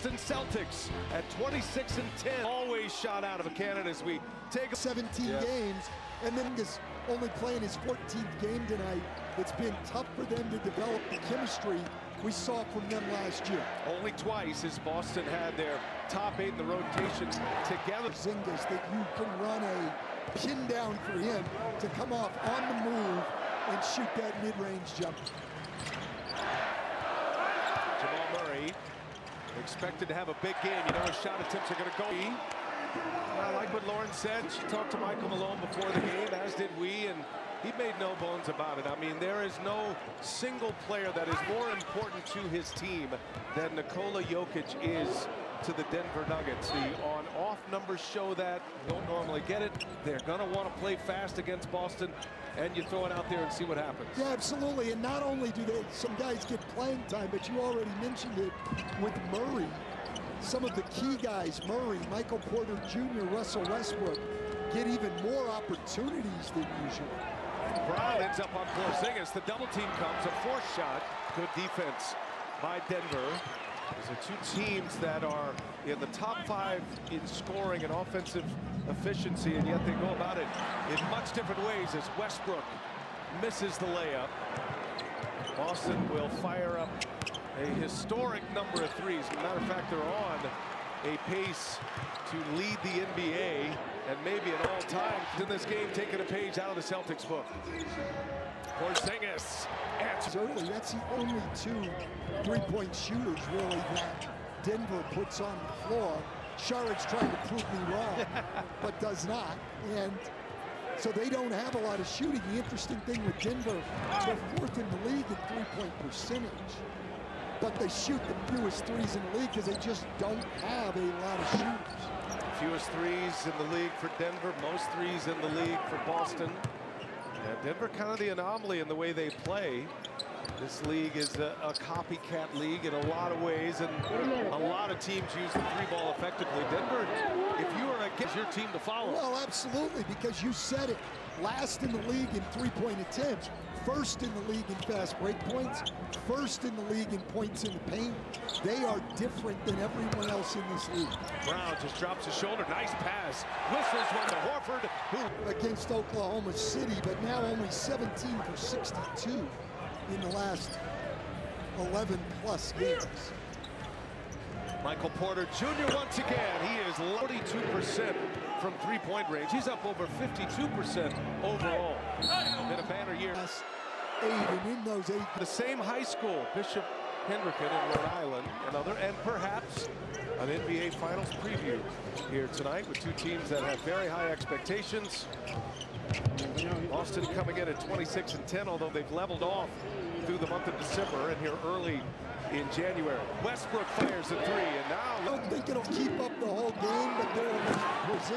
Boston Celtics at 26-10. Always shot out of a cannon as we take 17 games, and then is only playing his 14th game tonight. It's been tough for them to develop the chemistry we saw from them last year. Only twice has Boston had their top 8 in the rotation together. Zingas, that you can run a pin down for him to come off on the move and shoot that mid-range jumper. Jamal Murray expected to have a big game. You know his shot attempts are going to go. I like what Lauren said. She talked to Michael Malone before the game, as did we, and he made no bones about it. I mean, there is no single player that is more important to his team than Nikola Jokic is to the Denver Nuggets. The on-off numbers show that. Don't normally get it. They're going to want to play fast against Boston, and you throw it out there and see what happens. Yeah, absolutely. And not only do some guys get playing time, but you already mentioned it with Murray. Some of the key guys, Murray, Michael Porter Jr., Russell Westbrook, get even more opportunities than usual. Brown ends up on Porzingis. The double team comes, a fourth shot. Good defense by Denver. These are two teams that are in the top 5 in scoring and offensive efficiency, and yet they go about it in much different ways as Westbrook misses the layup. Boston will fire up a historic number of threes. As a matter of fact, they're on a pace to lead the NBA and maybe at all times in this game, taking a page out of the Celtics book. Porzingis answers early. That's the only 2 three-point shooters really that Denver puts on the floor. Charlotte's trying to prove me wrong, but does not. And so they don't have a lot of shooting. The interesting thing with Denver, they're 4th in the league in three-point percentage, but they shoot the fewest threes in the league because they just don't have a lot of shooters. Fewest threes in the league for Denver, most threes in the league for Boston. And Denver kind of the anomaly in the way they play. This league is a copycat league in a lot of ways, and a lot of teams use the 3-ball effectively. Denver, if you are against your team to follow. Well, absolutely, because you said it. Last in the league in three-point attempts, 1st in the league in fast break points, 1st in the league in points in the paint. They are different than everyone else in this league. Brown just drops his shoulder. Nice pass. Whistles one to Horford, who against Oklahoma City, but now only 17 for 62 in the last 11+ games. Michael Porter Jr. once again. He is 42% from three-point range. He's up over 52% overall. Been a banner year. 8, and in those 8, the same high school, Bishop Hendricken in Rhode Island, and perhaps an NBA Finals preview here tonight with 2 teams that have very high expectations. Boston coming in at 26-10, although they've leveled off through the month of December and here early in January. Westbrook fires a 3, and now I don't think it'll keep up the whole game, but there was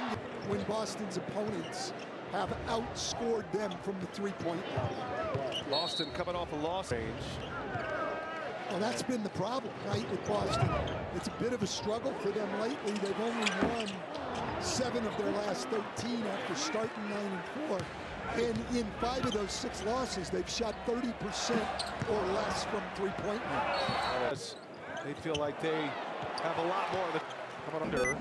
when Boston's opponents have outscored them from the 3-point line. Boston coming off a loss range. Well, that's been the problem, right, with Boston. It's a bit of a struggle for them lately. They've only won 7 of their last 13 after starting 9-4. And in 5 of those 6 losses, they've shot 30% or less from 3-point line. They feel like they have a lot more that coming under.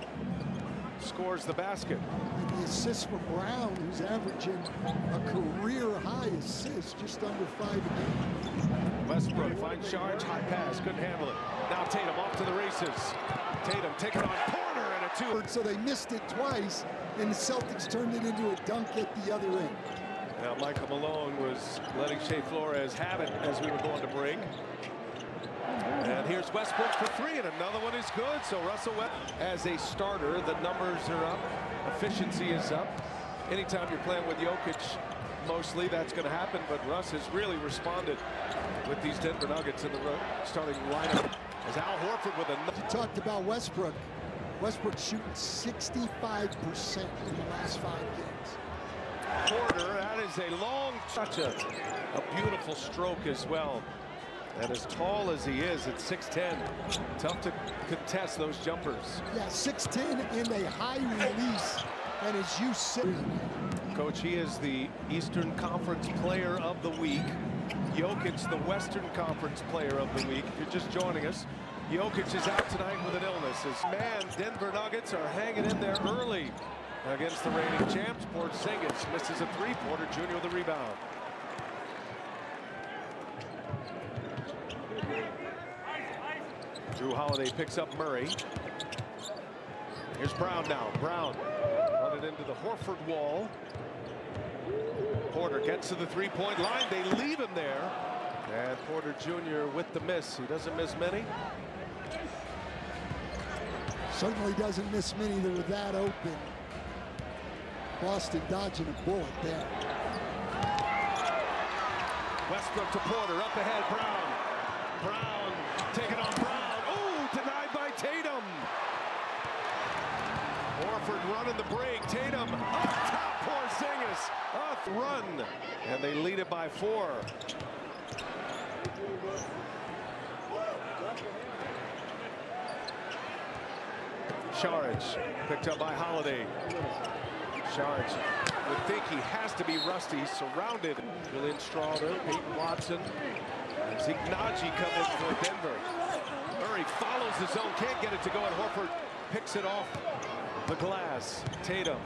Scores the basket. And the assist from Brown, who's averaging a career-high assist, just under 5 a game. Westbrook finds charge, high pass, couldn't handle it. Now Tatum off to the races. Tatum taking on Porter and a 2. So they missed it twice, and the Celtics turned it into a dunk at the other end. Now Michael Malone was letting Shea Flores have it as we were going to break. And here's Westbrook for 3, and another one is good. So Russell Westbrook as a starter, the numbers are up, efficiency is up. Anytime you're playing with Jokic, mostly that's going to happen, but Russ has really responded with these Denver Nuggets in the starting lineup. As Al Horford with a... You talked about Westbrook. Westbrook shooting 65% in the last 5 games. Porter, that is a long, such a beautiful stroke as well. And as tall as he is at 6'10", tough to contest those jumpers. Yeah, 6'10" and a high release. And as you said, Coach, he is the Eastern Conference Player of the Week. Jokic, the Western Conference Player of the Week. If you're just joining us, Jokic is out tonight with an illness. misses. Man, Denver Nuggets are hanging in there early against the reigning champs. Porzingis misses a three. Porter Jr. with the rebound. Drew Holiday picks up Murray. Here's Brown now. Brown running into the Horford wall. Porter gets to the three-point line. They leave him there. And Porter Jr. with the miss. He doesn't miss many. Certainly doesn't miss many that are that open. Boston dodging a bullet there. Westbrook to Porter, up ahead, Brown. Brown taking on Brown. Oh, denied by Tatum. Horford running the break. Tatum up top, Porzingis. Up run. And they lead it by 4. Saric picked up by Holiday. Saric would think he has to be rusty, surrounded. Julian Strawther, Peyton Watson, and Zignaji come in for Denver. Murray follows the zone, can't get it to go, and Horford picks it off the glass. Tatum.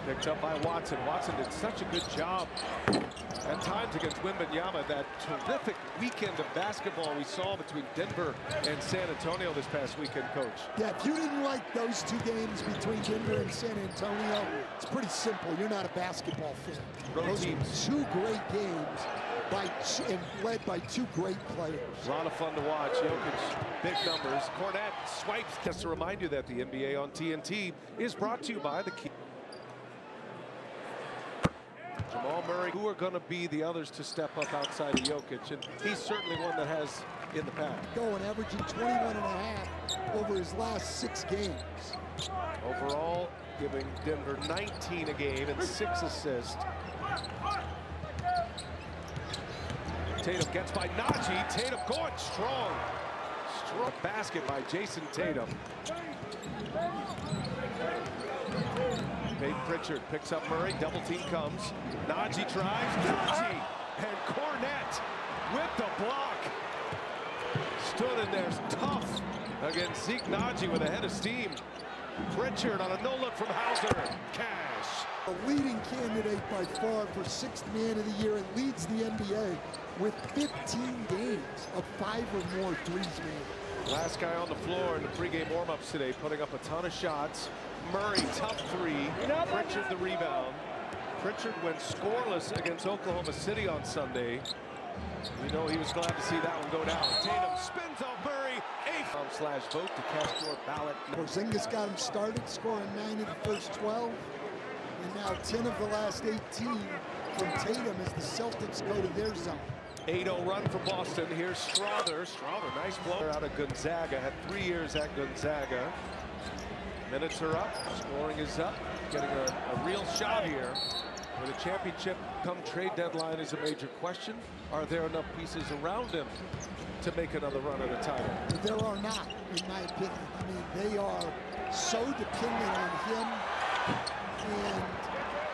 Picked up by Watson. Watson did such a good job at times against Wembanyama. That terrific weekend of basketball we saw between Denver and San Antonio this past weekend, Coach. Yeah, if you didn't like those two games between Denver and San Antonio, it's pretty simple. You're not a basketball fan. Those teams. were 2 great games and led by 2 great players. A lot of fun to watch. Jokic, big numbers. Cornette swipes. Just to remind you that the NBA on TNT is brought to you by the Key. Jamal Murray, who are going to be the others to step up outside of Jokic, and he's certainly one that has in the past. Going averaging 21.5 over his last 6 games. Overall, giving Denver 19 a game and 6 assists. Tatum gets by Najee. Tatum going strong. Strong basket by Jason Tatum. Peyton Pritchard picks up Murray. Double team comes. Najee tries. Najee and Cornette with the block. Stood in there tough against Zeke Najee with a head of steam. Pritchard on a no-look from Hauser. Cash. A leading candidate by far for 6th man of the year and leads the NBA with 15 games of 5 or more threes made. Last guy on the floor in the pregame warm-ups today, putting up a ton of shots. Murray, tough 3. Pritchard the rebound. Pritchard went scoreless against Oklahoma City on Sunday. We know he was glad to see that one go down. Tatum spins off Murray. /vote to cast your ballot. Porzingis got him started, scoring 9 of the first 12. And now 10 of the last 18 from Tatum as the Celtics go to their zone. 8-0 run for Boston. Here's Strawther. Strawther, nice blow out of Gonzaga. Had 3 years at Gonzaga. Minutes are up. Scoring is up. Getting a real shot here. With a championship come trade deadline is a major question. Are there enough pieces around him to make another run at a title? But there are not, in my opinion. I mean, they are so dependent on him and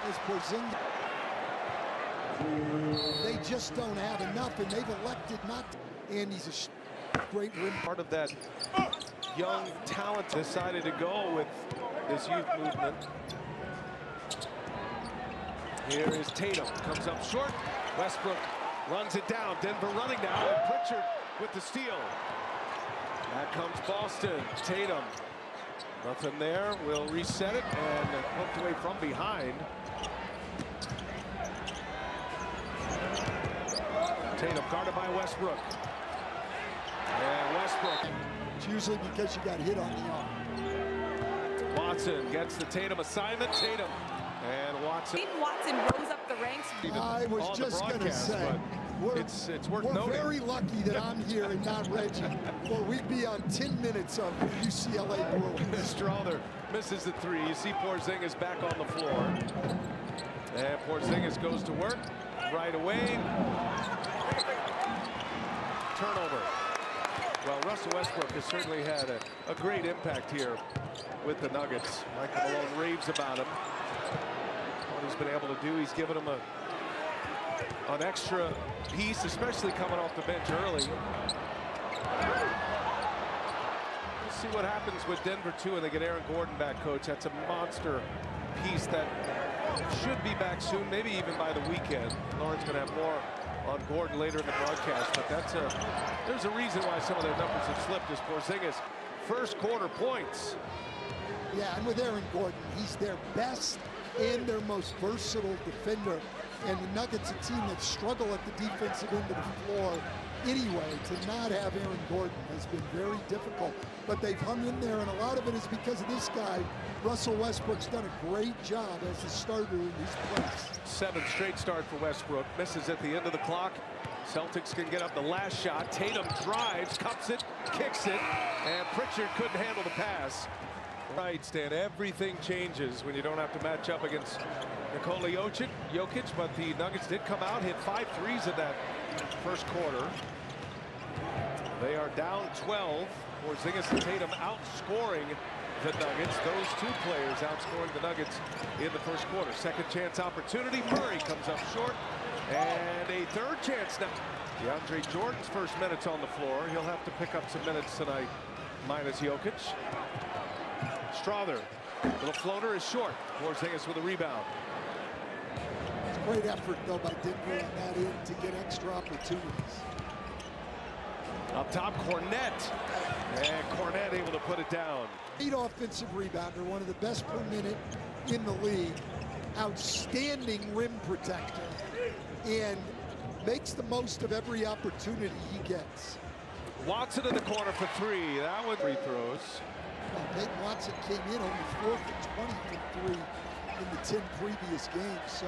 as Porzingis. They just don't have enough, and they've elected not to. And he's a great win. Part of that young talent decided to go with this youth movement. Here is Tatum, comes up short. Westbrook runs it down. Denver running now, and Pritchard with the steal. Back comes Boston. Tatum, nothing there. Will reset it and poked away from behind. Tatum guarded by Westbrook. And Westbrook. It's usually because you got hit on the arm. Watson gets the Tatum assignment. Tatum and Watson. Watson rose up the ranks. I was just going to say, it's worth we're noting. very lucky that I'm here and not Reggie, or we'd be on 10 minutes of UCLA Bruins. Strawther misses the 3. You see Porzingis back on the floor. And Porzingis goes to work right away. Turnover. Well, Russell Westbrook has certainly had a great impact here with the Nuggets. Michael Malone raves about him. What he's been able to do, he's given him a an extra piece, especially coming off the bench early. We'll see what happens with Denver, too, and they get Aaron Gordon back, Coach. That's a monster piece that should be back soon, maybe even by the weekend. Lauren's going to have more on Gordon later in the broadcast, but there's a reason why some of their numbers have slipped as Porzingis first quarter points. Yeah, and with Aaron Gordon, he's their best and their most versatile defender. And the Nuggets, a team that struggle at the defensive end of the floor anyway, to not have Aaron Gordon has been very difficult. But they've hung in there, and a lot of it is because of this guy. Russell Westbrook's done a great job as a starter in his place. 7 straight start for Westbrook. Misses at the end of the clock. Celtics can get up the last shot. Tatum drives, cups it, kicks it, and Pritchard couldn't handle the pass. Right, Stan, everything changes when you don't have to match up against Nikola Jokic, but the Nuggets did come out, hit 5 threes in that first quarter. They are down 12. Porzingis and Tatum outscoring the Nuggets. Those 2 players outscoring the Nuggets in the first quarter. Second chance opportunity. Murray comes up short. And a third chance now. DeAndre Jordan's first minutes on the floor. He'll have to pick up some minutes tonight, minus Jokic. Strother, little floater is short. Porzingis with a rebound. It's a great effort, though, by Denver on that end to get extra opportunities. Up top, Cornette. And Cornette able to put it down. Great offensive rebounder, one of the best per minute in the league. Outstanding rim protector. And makes the most of every opportunity he gets. Watson in the corner for 3. That one free throws. Well, Peyton Watson came in only 4 for 20 from 3 in the 10 previous games, so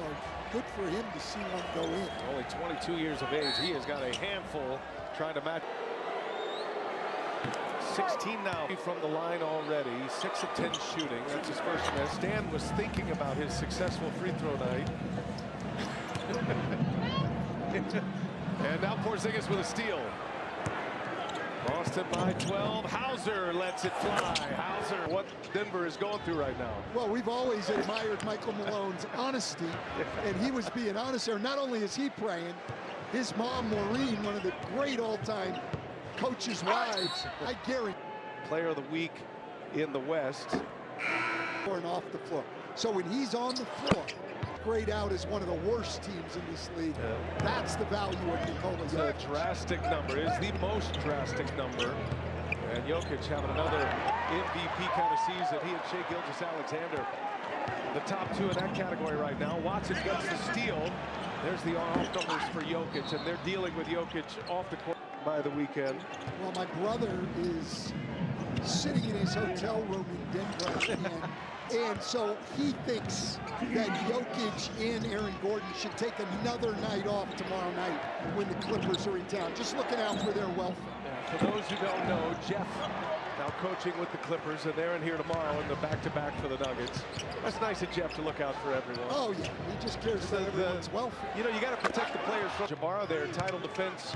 good for him to see one go in. Only 22 years of age. He has got a handful trying to match. 16 now from the line already. 6 of 10 shooting. That's his first miss. Stan was thinking about his successful free throw night. And now Porzingis with a steal. Boston by 12. Hauser lets it fly. Hauser, what Denver is going through right now. Well, we've always admired Michael Malone's honesty, and he was being honest there. Not only is he praying, his mom, Maureen, one of the great all-time coaches' wives, I guarantee. Player of the week in the West. And off the floor. So when he's on the floor, grayed out as one of the worst teams in this league. That's the value of Nikola Jokic. It's a drastic number. It is the most drastic number. And Jokic having another MVP kind of season. He and Shai Gilgeous-Alexander, the top 2 in that category right now. Watson gets the steal. There's the off numbers for Jokic, and they're dealing with Jokic off the court by the weekend. Well, my brother is sitting in his hotel room in Denver, and so he thinks that Jokic and Aaron Gordon should take another night off tomorrow night when the Clippers are in town. Just looking out for their welfare. Yeah, for those who don't know, Jeff now coaching with the Clippers, and they're in here tomorrow in the back-to-back for the Nuggets. That's nice of Jeff to look out for everyone. Oh, yeah. He just cares about everyone's welfare. You know, you got to protect the players. Jabara, their title defense,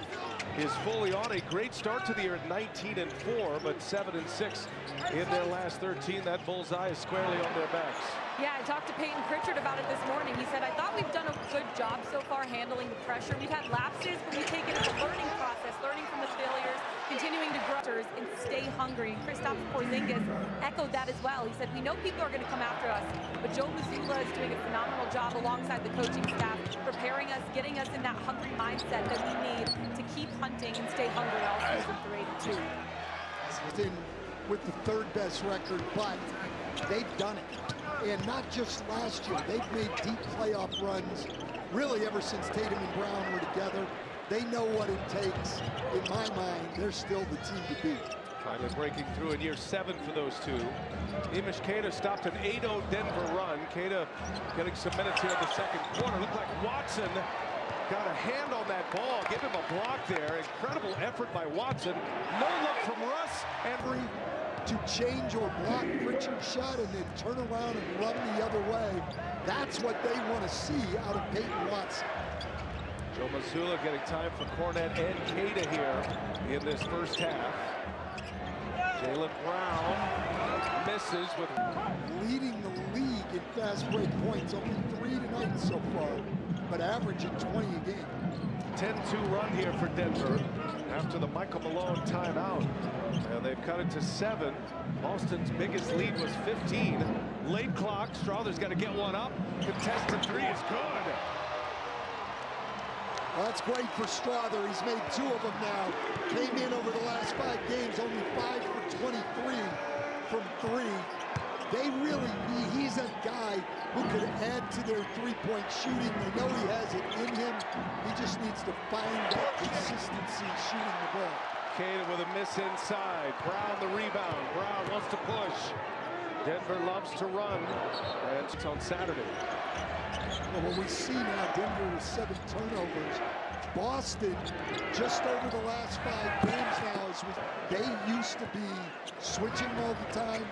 is fully on. A great start to the year at 19-4, but 7-6 in their last 13. That bullseye is squarely on their backs. Yeah, I talked to Peyton Pritchard about it this morning. He said, I thought we've done a good job so far handling the pressure. We've had lapses, but we take it as a learning process, learning from the failures, continuing to grow and stay hungry. And Kristaps Porzingis echoed that as well. He said, we know people are going to come after us, but Joe Mazzulla is doing a phenomenal job alongside the coaching staff, preparing us, getting us in that hungry mindset that we need to keep hunting and stay hungry all season 3-2. With the 3rd best record, but they've done it. And not just last year. They've made deep playoff runs really ever since Tatum and Brown were together. They know what it takes. In my mind, they're still the team to beat. Finally breaking through in year 7 for those 2. Imish Queta stopped an 8-0 Denver run. Queta getting some minutes here in the second quarter. Looked like Watson got a hand on that ball. Give him a block there. Incredible effort by Watson. No look from Russ. Every to change or block Pritchard's shot and then turn around and run the other way. That's what they want to see out of Peyton Watson. Joe Mazzulla getting time for Cornette and Queta here in this first half. Jaylen Brown misses with leading the league in fast break points, only 3 tonight so far. but averaging 20 a game. 10-2 run here for Denver after the Michael Malone timeout. And they've cut it to 7. Boston's biggest lead was 15. Late clock. Strother's got to get one up. Contested 3 is good. Well, that's great for Strother. He's made 2 of them now. Came in over the last 5 games, only 5 for 23 from 3. They really need, he's a guy who could add to their three-point shooting. They know he has it in him. He just needs to find that consistency shooting the ball. Kane with a miss inside. Brown the rebound. Brown wants to push. Denver loves to run. And it's on Saturday. Well, what we see now, Denver with 7 turnovers. Boston, just over the last 5 games now, they used to be switching all the time.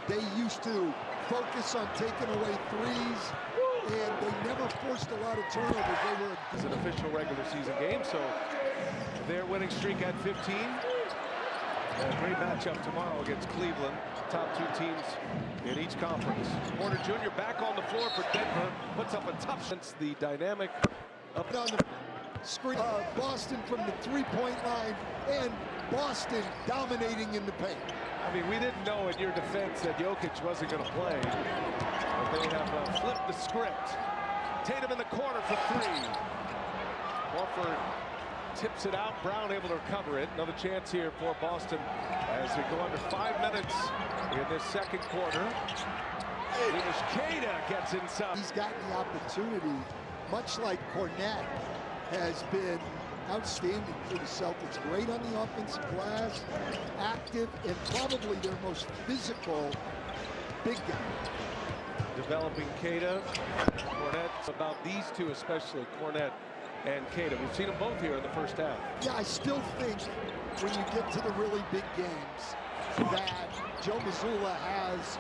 They used to focus on taking away threes, and they never forced a lot of turnovers. They were It's an official regular season game, so their winning streak at 15. A great matchup tomorrow against Cleveland. Top 2 teams in each conference. Porter Jr. back on the floor for Denver. Puts up a tough shot. The dynamic up on the screen. Boston from the three-point line, and Boston dominating in the paint. I mean, we didn't know in your defense that Jokic wasn't going to play. But they have flipped the script. Tatum in the corner for 3. Horford tips it out. Brown able to recover it. Another chance here for Boston as we go under 5 minutes in this second quarter. Kata gets inside. He's gotten the opportunity, much like Cornette has been outstanding for the Celtics. Great on the offensive glass, active, and probably their most physical big guy. Developing Kata. Cornette, about these two especially, Cornette and Kata. We've seen them both here in the first half. Yeah, I still think when you get to the really big games that Joe Mazzulla has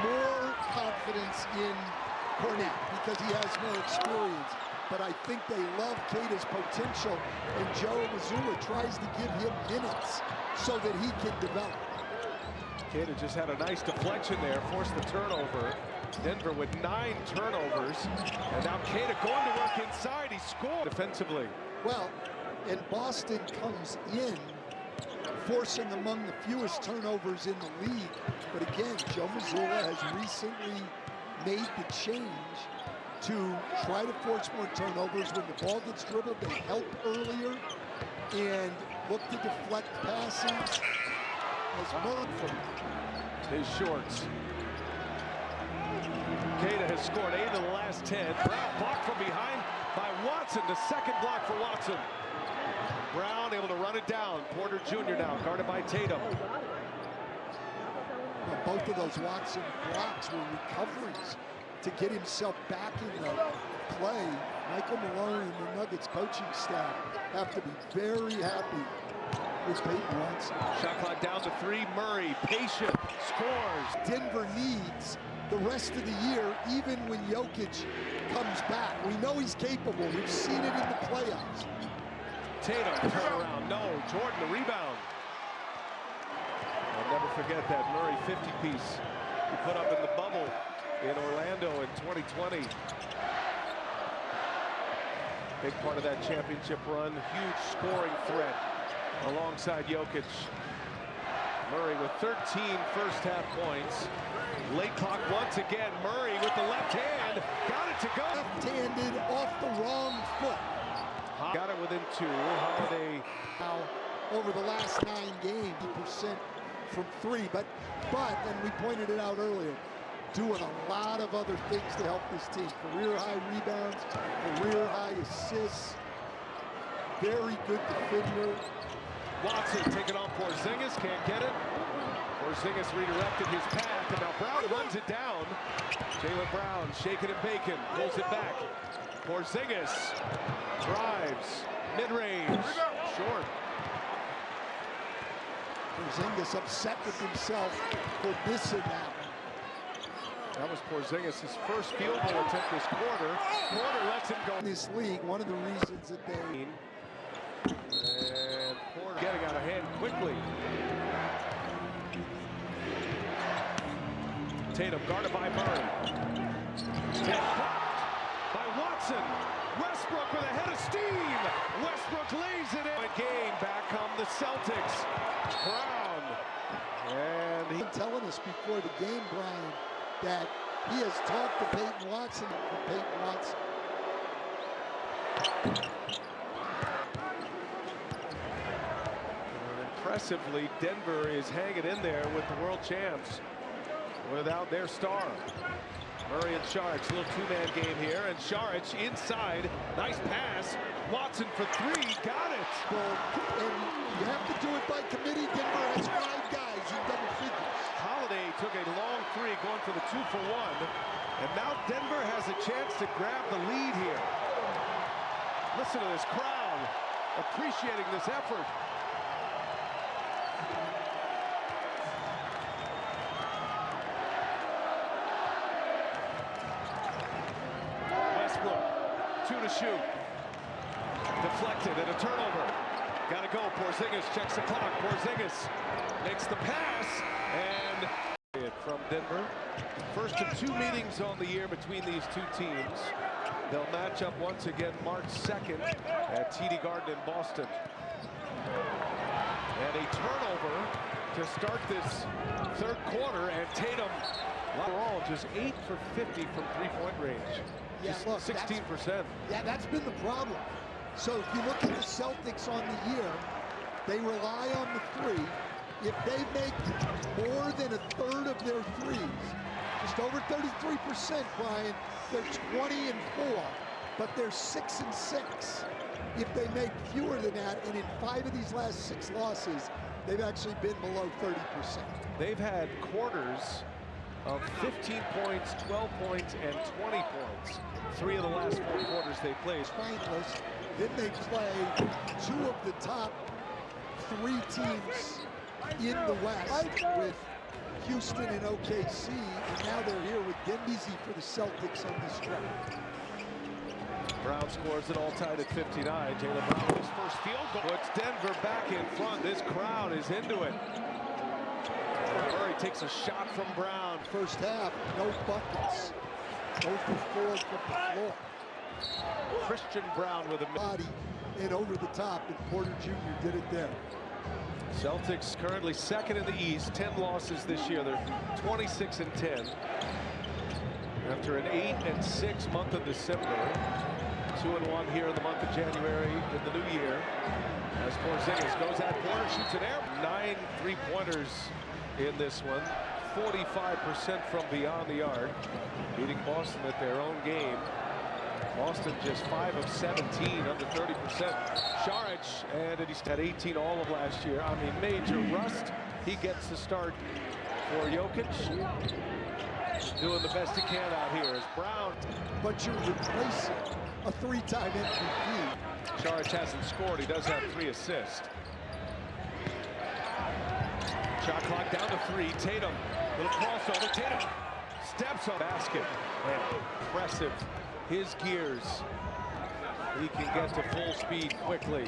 more confidence in Cornette because he has more experience. But I think they love Kata's potential, and Joe Mazzulla tries to give him minutes so that he can develop. Kata just had a nice deflection there, forced the turnover. Denver with 9 turnovers, and now Kata going to work inside. He scored defensively. Well, and Boston comes in forcing among the fewest turnovers in the league. But again, Joe Mazzulla has recently made the change to try to force more turnovers. When the ball gets dribbled, they help earlier and look to deflect passes. As Murray from his shorts. Kata has scored 8 of the last 10. Brown blocked from behind by Watson. The second block for Watson. Brown able to run it down. Porter Jr. now guarded by Tatum. Well, both of those Watson blocks were recoveries to get himself back in the play. Michael Malone and the Nuggets coaching staff have to be very happy with Peyton Watson. Shot clock down to 3. Murray, patient, scores. Denver needs the rest of the year, even when Jokic comes back. We know he's capable. We've seen it in the playoffs. Tatum, turn around. No, Jordan, the rebound. I'll never forget that Murray 50-piece he put up in the bubble in Orlando in 2020. Big part of that championship run. Huge scoring threat alongside Jokic. Murray with 13 first-half points. Late clock once again. Murray with the left hand. Got it to go. Left-handed off the wrong foot. Got it within 2. Holiday. Now, over the last 9 games, 50% from 3. But, and we pointed it out earlier, doing a lot of other things to help this team. Career-high rebounds, career-high assists. Very good defender. Watson taking on Porzingis, can't get it. Porzingis redirected his path, and now Brown runs it down. Jaylen Brown shaking and baking, pulls it back. Porzingis drives, mid-range, short. Porzingis upset with himself for missing that one. That was Porzingis' first field goal attempt this quarter. Porter lets him go. In this league, one of the reasons that they... And Porter getting out of hand quickly. Tatum guarded by Murray. By Watson. Watson. Westbrook with a head of steam. Westbrook lays it in. Game, back come the Celtics. Brown. And He's telling us before the game, Brian, that he has talked to Peyton Watson. Impressively, Denver is hanging in there with the world champs without their star. Murray and Saric, a little two-man game here, and Saric inside, nice pass. Watson for three, got it. And you have to do it by committee. Denver has 5 guys in double figures. Holiday took a long three, going for the 2-for-1, and now Denver has a chance to grab the lead here. Listen to this crowd appreciating this effort. Westbrook, 2 to shoot. Deflected and a turnover. Gotta go. Porzingis checks the clock. Porzingis makes the pass and from Denver. First of 2 meetings on the year between these two teams. They'll match up once again March 2nd at TD Garden in Boston. And a turnover to start this third quarter, and Tatum overall just 8 for 50 from three-point range. Yeah, just look, 16%. Yeah, that's been the problem. So if you look at the Celtics on the year, they rely on the three. If they make more than a third of their threes, just over 33%, Brian, they're 20-4, but they're 6-6. If they make fewer than that, and in 5 of these last 6 losses, they've actually been below 30%. They've had quarters of 15 points, 12 points, and 20 points. 3 of the last 4 quarters they played. Finalists. Then they play 2 of the top 3 teams in the West with Houston and OKC, and now they're here with Dembele for the Celtics on this stretch. Brown scores it all tied at 59. Jaylen Brown with his first field goal. Puts Denver back in front. This crowd is into it. Murray takes a shot from Brown. First half, no buckets. 0 for 4 from the floor. Christian Brown with a body and over the top, and Porter Jr. did it there. Celtics currently second in the East, 10 losses this year. They're 26-10. After an 8-6 month of December, 2-1 here in the month of January in the new year. As Porzingis goes at Porter, shoots an air. 9 3-pointers in this one. 45% from beyond the arc, beating Boston at their own game. Boston just 5 of 17, under 30%. Saric, and he's had 18 all of last year. I mean, major rust. He gets the start for Jokic. Doing the best he can out here as Brown. But you're replacing a 3-time MVP. Saric hasn't scored. He does have 3 assists. Shot clock down to 3. Tatum, little crossover. Tatum steps on basket. And impressive. His gears. He can get to full speed quickly.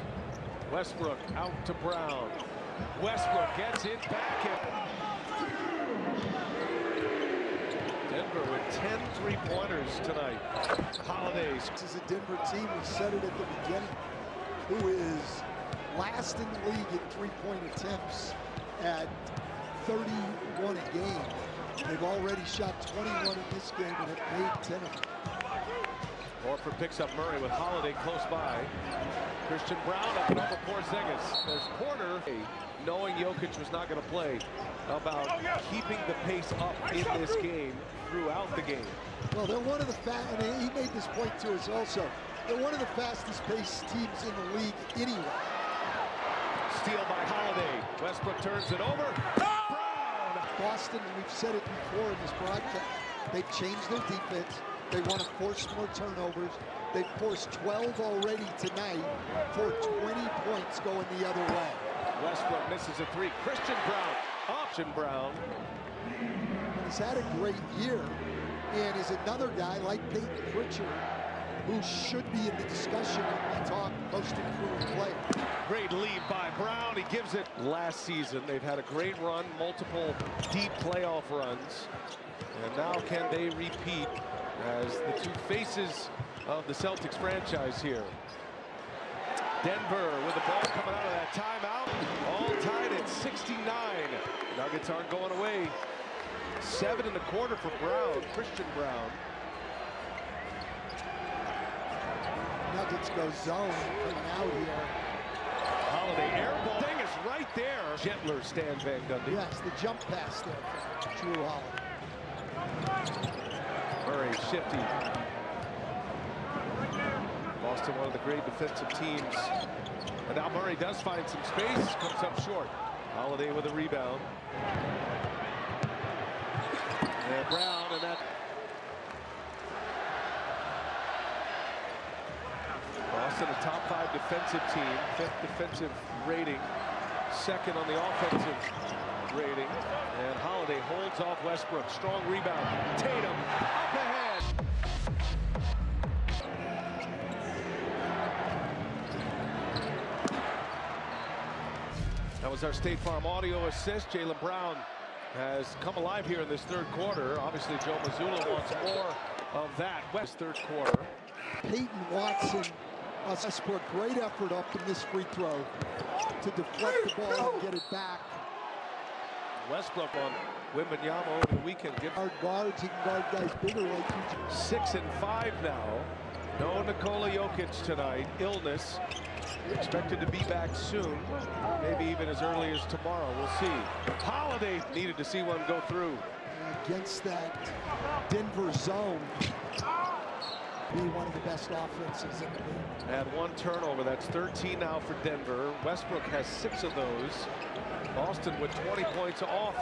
Westbrook out to Brown. Westbrook gets it back. Denver with 10 3-pointers tonight. Holidays. This is a Denver team, we said it at the beginning, who is last in the league in 3-point attempts at 31 a game. They've already shot 21 in this game and have made 10 of them. Horford picks up Murray with Holiday close by. Christian Brown up and over Porzingis. There's Porter, knowing Jokic was not going to play, about keeping the pace up in this game throughout the game. Well, they're one of the and he made this point to us also. They're one of the fastest paced teams in the league anyway. Steal by Holiday. Westbrook turns it over. Brown! Boston, and we've said it before in this broadcast, they've changed their defense. They want to force more turnovers. They've forced 12 already tonight for 20 points going the other way. Westbrook misses a 3. Christian Brown, option Brown. He's had a great year and is another guy like Peyton Pritchard who should be in the discussion when we talk most improved player. Great lead by Brown. He gives it. Last season, they've had a great run, multiple deep playoff runs. And now can they repeat as the two faces of the Celtics franchise here. Denver with the ball coming out of that timeout. All tied at 69. Nuggets aren't going away. 7 1/4 for Brown, Christian Brown. Nuggets go zone coming out here. Holiday air ball. Thing is right there. Gentler, Stan Van Gundy. Yes, the jump pass there from Drew Holiday. Murray shifty. Boston, one of the great defensive teams. And now Murray does find some space, comes up short. Holiday with a rebound. And Brown, and that. Boston, a top 5 defensive team, 5th defensive rating, 2nd on the offensive rating. And Holiday holds off Westbrook. Strong rebound. Tatum up ahead. That was our State Farm audio assist. Jaylen Brown has come alive here in this 3rd quarter. Obviously, Joe Mazzulla wants more of that. West 3rd quarter. Peyton Watson, Westbrook, great effort up in this free throw to deflect the ball and get it back. Westbrook on Wembanyama over the weekend. Guards, he can guard guys bigger like you. 6 and 5 now. No Nikola Jokic tonight. Illness. Expected to be back soon. Maybe even as early as tomorrow. We'll see. Holiday needed to see one go through. Against that Denver zone. Be one of the best offenses in the league. Had 1 turnover. That's 13 now for Denver. Westbrook has 6 of those. Boston with 20 points off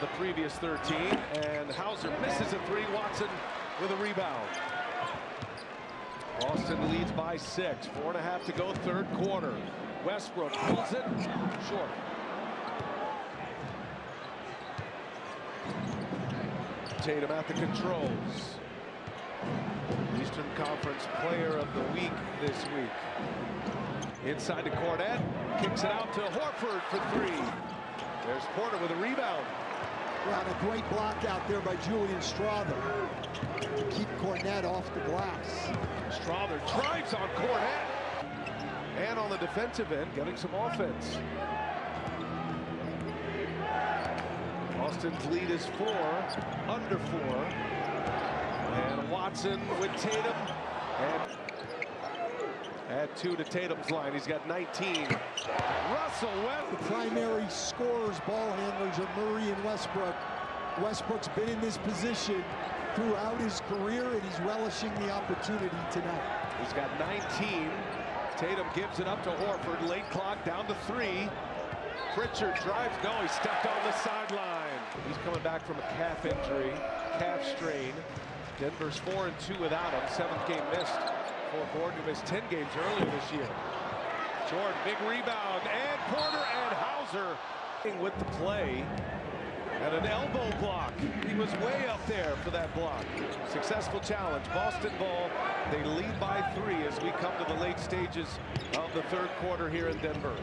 the previous 13. And Hauser misses a 3. Watson with a rebound. Boston leads by 6. 4.5 to go, 3rd quarter. Westbrook pulls it short. Tatum at the controls. Eastern Conference Player of the Week this week. Inside to Cornet, kicks it out to Horford for 3. There's Porter with a rebound. Well, a great block out there by Julian Strawther to keep Cornet off the glass. Strawther drives on Cornet. And on the defensive end, getting some offense. Boston's lead is 4, under 4. And Watson with Tatum. And add 2 to Tatum's line. He's got 19. Russell Westbrook. The primary scorers, ball handlers are Murray and Westbrook. Westbrook's been in this position throughout his career, and he's relishing the opportunity tonight. He's got 19. Tatum gives it up to Horford. Late clock, down to 3. Pritchard drives. No, he's stepped on the sideline. He's coming back from a calf injury, calf strain. Denver's 4 and 2 without him. 7th game missed for Gordon, who missed 10 games earlier this year. Jordan, big rebound, and Porter and Hauser with the play. And an elbow block. He was way up there for that block. Successful challenge. Boston ball. They lead by 3 as we come to the late stages of the 3rd quarter here in Denver.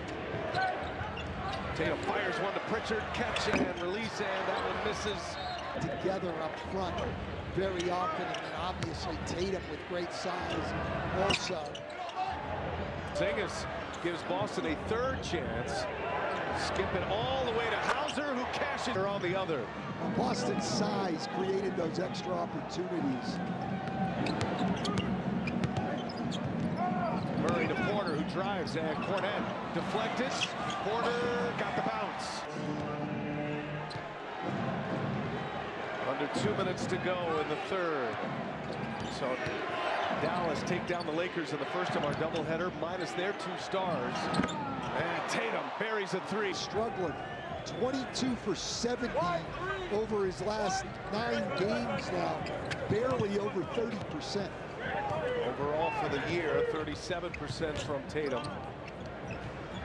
Tatum fires one to Pritchard. Catch and release, and that one misses. Together up front very often, and then obviously Tatum with great size also. Zingas gives Boston a 3rd chance. Skip it all the way to Hauser, who cashes on the other. Boston's size created those extra opportunities. Murray to Porter, who drives, and Cornet deflected. Porter got the bounce. Under 2 minutes to go in the 3rd. So Dallas take down the Lakers in the first of our doubleheader, minus their 2 stars. And Tatum buries a 3. Struggling. 22 for 70 over his last 9 games now. Barely over 30%. Overall for the year, 37% from Tatum.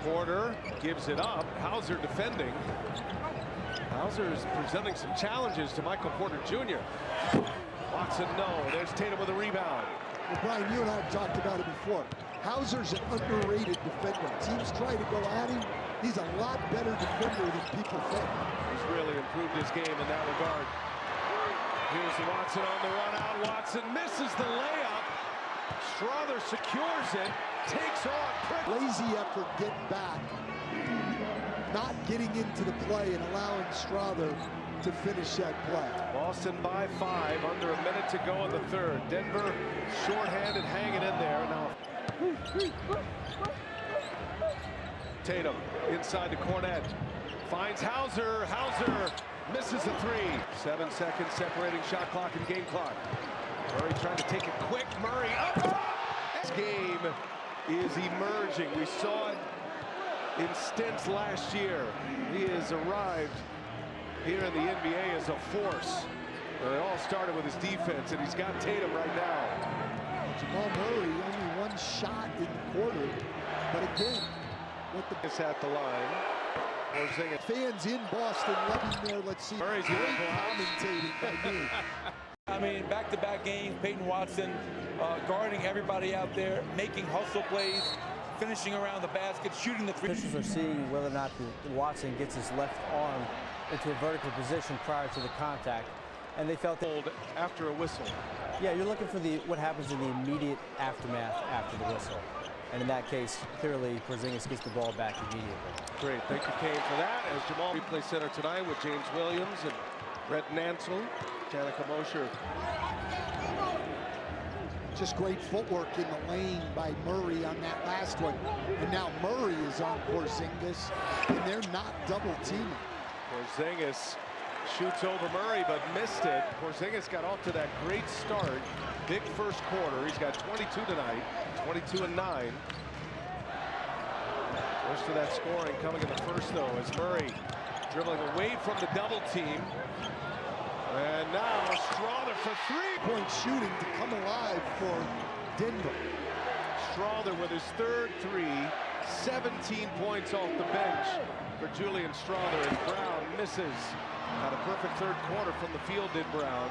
Porter gives it up. Hauser defending. Hauser is presenting some challenges to Michael Porter Jr. Watson, no. There's Tatum with a rebound. Well, Brian, you and I have talked about it before. Hauser's an underrated defender. Teams try to go at him. He's a lot better defender than people think. He's really improved his game in that regard. Here's Watson on the run out. Watson misses the layup. Strother secures it, takes on. Lazy effort getting back, not getting into the play and allowing Strother to finish that play. Boston by 5, under a minute to go in the third. Denver shorthanded, hanging in there. Now Tatum inside to Cornet. Finds Hauser. Hauser misses a 3. 7 seconds separating shot clock and game clock. Murray trying to take it quick. Murray up top. This game is emerging. We saw it in stints last year. He has arrived here in the NBA as a force. And it all started with his defense, and he's got Tatum right now. Jamal Murray only 1 shot in the quarter, but again, what the is at the line. Porzingis. Fans in Boston loving their, let's see, Murray's great gonna block. commentating by me. I mean, back-to-back games, Peyton Watson guarding everybody out there, making hustle plays, finishing around the basket, shooting the 3. Officials are seeing whether or not the Watson gets his left arm into a vertical position prior to the contact, and they felt that After a whistle. yeah, you're looking for what happens in the immediate aftermath after the whistle, and in that case, clearly Porzingis gets the ball back immediately. Great, thank you, Kane, for that. As Jamal replay center tonight with James Williams and Brett Nansel, Danica Mosher. Just great footwork in the lane by Murray on that last one. And now Murray is on Porzingis, and they're not double teaming. Porzingis shoots over Murray, but missed it. Porzingis got off to that great start. Big first quarter. He's got 22 tonight, 22 and 9. Most of that scoring coming in the first, though, as Murray dribbling away from the double team. And now Strother for 3-point shooting to come alive for Denver. Strother with his third 3, 17 points off the bench for Julian Strother, and Brown misses. Had a perfect third quarter from the field, did Brown.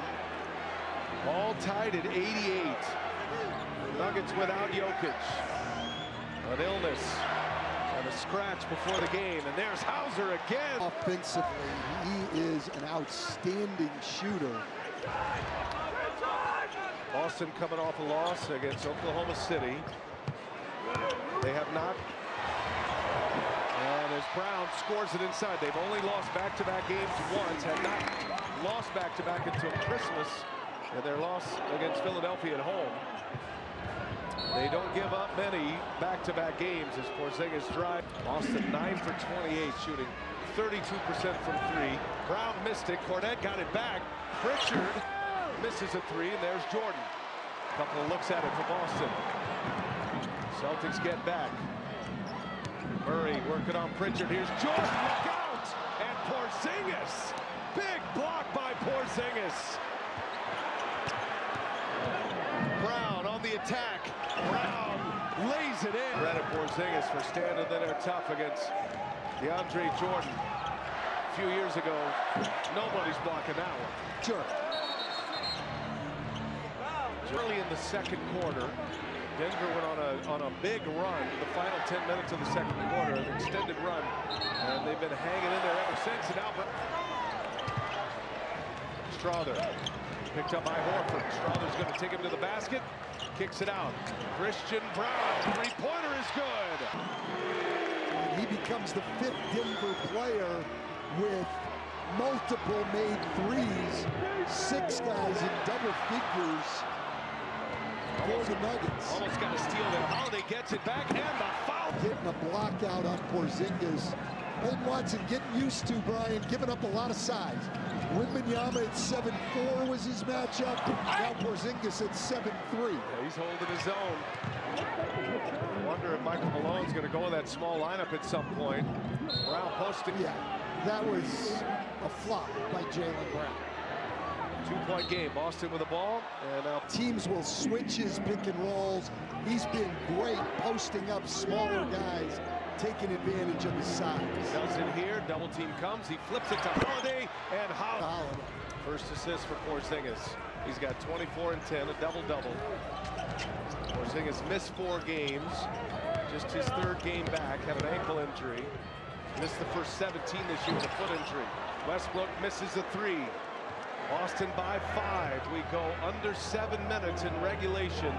All tied at 88. Nuggets without Jokic. An illness and a scratch before the game, and there's Hauser again. Offensively, he is an outstanding shooter. Boston coming off a loss against Oklahoma City. They have not. And as Brown scores it inside, they've only lost back-to-back games once, have not lost back-to-back until Christmas, and their loss against Philadelphia at home. They don't give up many back-to-back games as Porzingis drive. Boston 9 for 28, shooting 32% from 3. Brown missed it. Cornet got it back. Pritchard misses a 3, and there's Jordan. A couple of looks at it for Boston. Celtics get back. Murray working on Pritchard. Here's Jordan. Look out! And Porzingis. Big block by Porzingis. Brown on the attack. Brown lays it in. Credit Porzingis for standing there tough against DeAndre Jordan. A few years ago, nobody's blocking that one. Sure. Early in the second quarter, Denver went on a big run in the final 10 minutes of the second quarter, an extended run, and they've been hanging in there ever since. And now Strother picked up by Horford. Strother's going to take him to the basket, kicks it out. Christian Brown, three-pointer is good. And he becomes the 5th Denver player with multiple made threes, 6 guys in double figures for the Nuggets. Almost got to steal that. Holiday gets it back, and the foul. Getting a block out on Porzingis. Peyton Watson getting used to, Brian, giving up a lot of size. Wembanyama at 7'4" was his matchup. Now Porzingis at 7'3". Yeah, he's holding his own. I wonder if Michael Malone's going to go with that small lineup at some point. Brown posting. Yeah, that was a flop by Jaylen Brown. 2-point game. Boston with the ball, and now Teams will switch his pick and rolls. He's been great posting up smaller guys, taking advantage of his size. does it here. Double team comes. He flips it to Holiday, and Holiday. First assist for Porzingis. He's got 24 and 10, a double-double. Porzingis missed 4 games. Just his 3rd game back. Had an ankle injury. Missed the first 17 this year with a foot injury. Westbrook misses a 3. Boston by 5. We go under 7 minutes in regulation.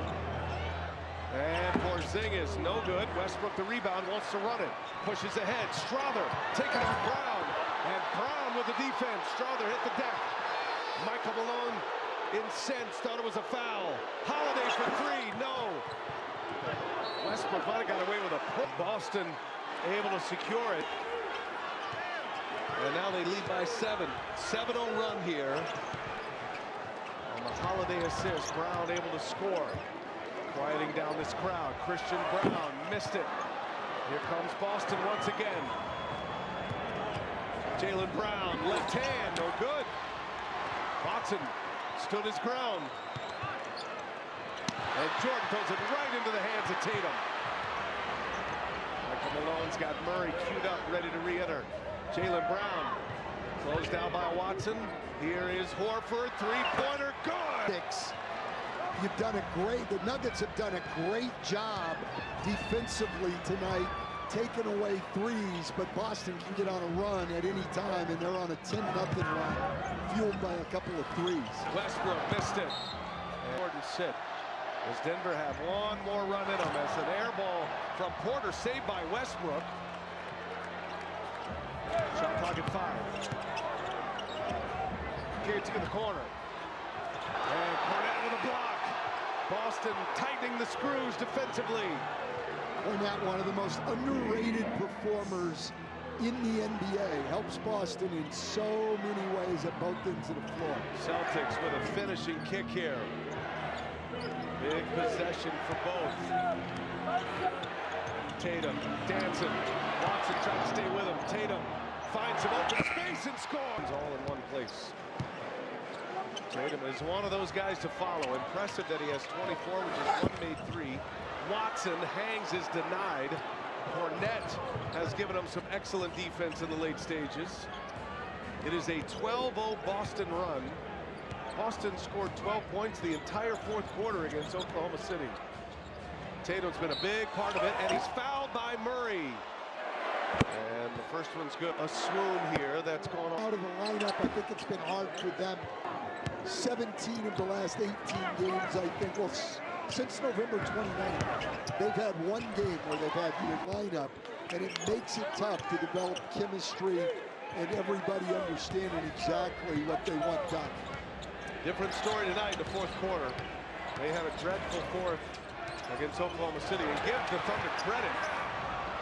And Porzingis, no good. Westbrook, the rebound, wants to run it. Pushes ahead. Strother taking on Brown. And Brown with the defense. Strother hit the deck. Michael Malone incensed, thought it was a foul. Holiday for 3, no. Westbrook might have got away with a push. Boston able to secure it. And now they lead by 7. 7-0 run here. On the Holiday assist, Brown able to score. Quieting down this crowd. Christian Brown missed it. Here comes Boston once again. Jaylen Brown, left hand, no good. Watson stood his ground. And Jordan throws it right into the hands of Tatum. Michael Malone's got Murray queued up, ready to re-enter. Jaylen Brown closed down by Watson. Here is Horford, three-pointer, good! You've done a the Nuggets have done a great job defensively tonight, taking away threes, but Boston can get on a run at any time, and they're on a 10-0 run, fueled by a couple of threes. Westbrook missed it. And Jordan sit. As Denver have one more run in them as an air ball from Porter, saved by Westbrook. Shot clock at 5. Kids in the corner. And Cornette with a block. Boston tightening the screws defensively. Cornette, one of the most underrated performers in the NBA, helps Boston in so many ways at both ends of the floor. Celtics with a finishing kick here. Big possession for both. Tatum dancing. Watson trying to stay with him. Tatum finds some open space and scores. All in one place. Tatum is one of those guys to follow. Impressive that he has 24, which is 1 made 3. Watson hangs is denied. Cornette has given him some excellent defense in the late stages. It is a 12-0 Boston run. Boston scored 12 points the entire fourth quarter against Oklahoma City. Tatum's been a big part of it, and he's fouled by Murray. And the first one's good. A swoon here that's going on. Out of the lineup, I think it's been hard for them. 17 of the last 18 games, I think. Well, since November 29th, they've had one game where they've had your lineup, and it makes it tough to develop chemistry and everybody understanding exactly what they want done. Different story tonight in the fourth quarter. They had a dreadful fourth against Oklahoma City, and give the Thunder credit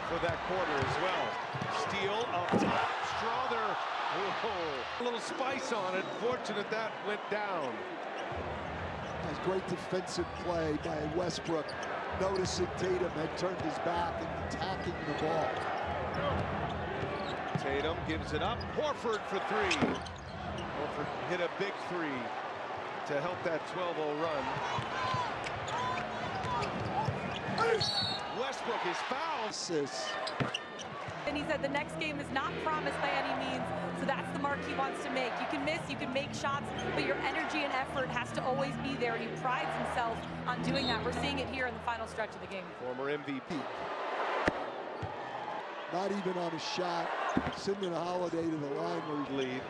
for that quarter as well. Steal up top, Strother. A little spice on it. Fortunate that went down. That's great defensive play by Westbrook, noticing Tatum had turned his back and attacking the ball. Tatum gives it up. Horford for 3. Horford hit a big 3 to help that 12-0 run. Westbrook is fouled. And he said the next game is not promised by any means, so that's the mark he wants to make. You can miss, you can make shots, but your energy and effort has to always be there, and he prides himself on doing that. We're seeing it here in the final stretch of the game. Former MVP. Not even on a shot, sending a Holiday to the line where he Lead.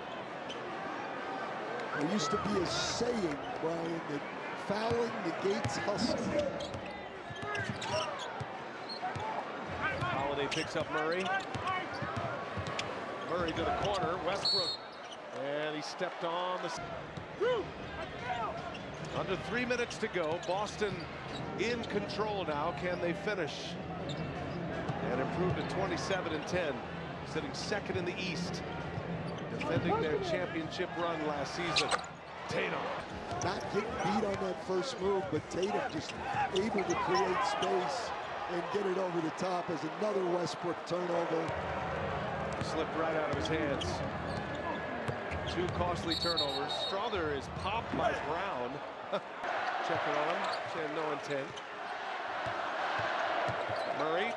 There used to be a saying, Brian, that fouling negates hustle. Holiday picks up Murray. Murray to the corner. Westbrook. And he stepped on the... Under 3 minutes to go. Boston in control now. Can they finish? And improve to 27-10. Sitting second in the East. Defending their championship run last season. Tatum. Not getting beat on that first move, but Tatum just able to create space and get it over the top as another Westbrook turnover. Slipped right out of his hands. 2 costly turnovers. Strother is popped by Brown. Check it on him. Saying no intent. Murray.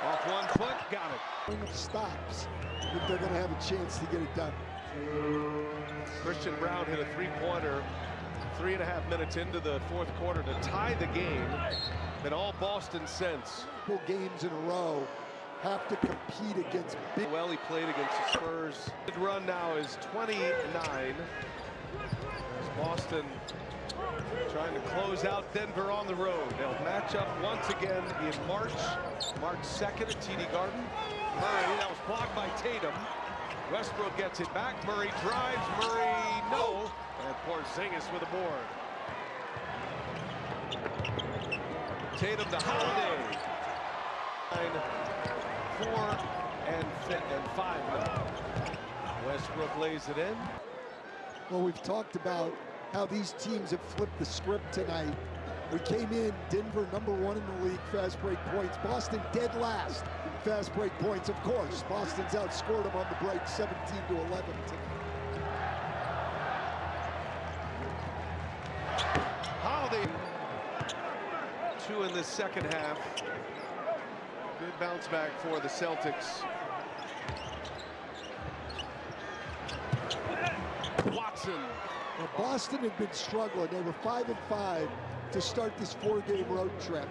Off 1 foot. Got it. Bring up stops if they're going to have a chance to get it done. Christian Brown hit a 3-pointer 3.5 minutes into the fourth quarter to tie the game. Been all Boston since. Couple games in a row have to compete against big. Well, he played against the Spurs. His run now is 29. Boston trying to close out Denver on the road. They'll match up once again in March 2nd at TD Garden. Murray, that was blocked by Tatum. Westbrook gets it back. Murray drives. Murray, no. And Porzingis with a board. Tatum to Holiday. 4 and 5 now. Westbrook lays it in. Well, we've talked about how these teams have flipped the script tonight. We came in, Denver #1 in the league, fast break points. Boston dead last, fast break points. Of course, Boston's outscored them on the break 17-11 tonight. Holiday. 2 in the second half. Good bounce back for the Celtics. Watson. Well, Boston had been struggling. They were 5-5 to start this 4-game road trip.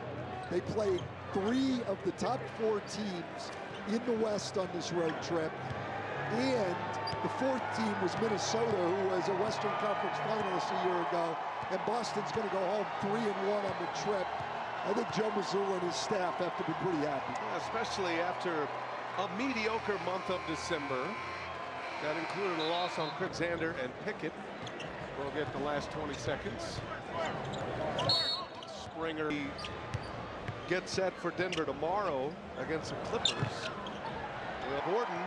They played 3 of the top 4 teams in the West on this road trip. And the 4th team was Minnesota, who was a Western Conference finalist a year ago. And Boston's going to go home 3-1 on the trip. I think Joe Mazzulla and his staff have to be pretty happy. Yeah, especially after a mediocre month of December. That included a loss on Alexander and Pickett. We'll get the last 20 seconds. Springer gets set for Denver tomorrow against the Clippers. Well, Gordon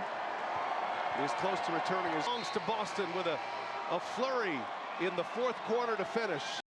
is close to returning his songs to Boston with a flurry in the 4th quarter to finish.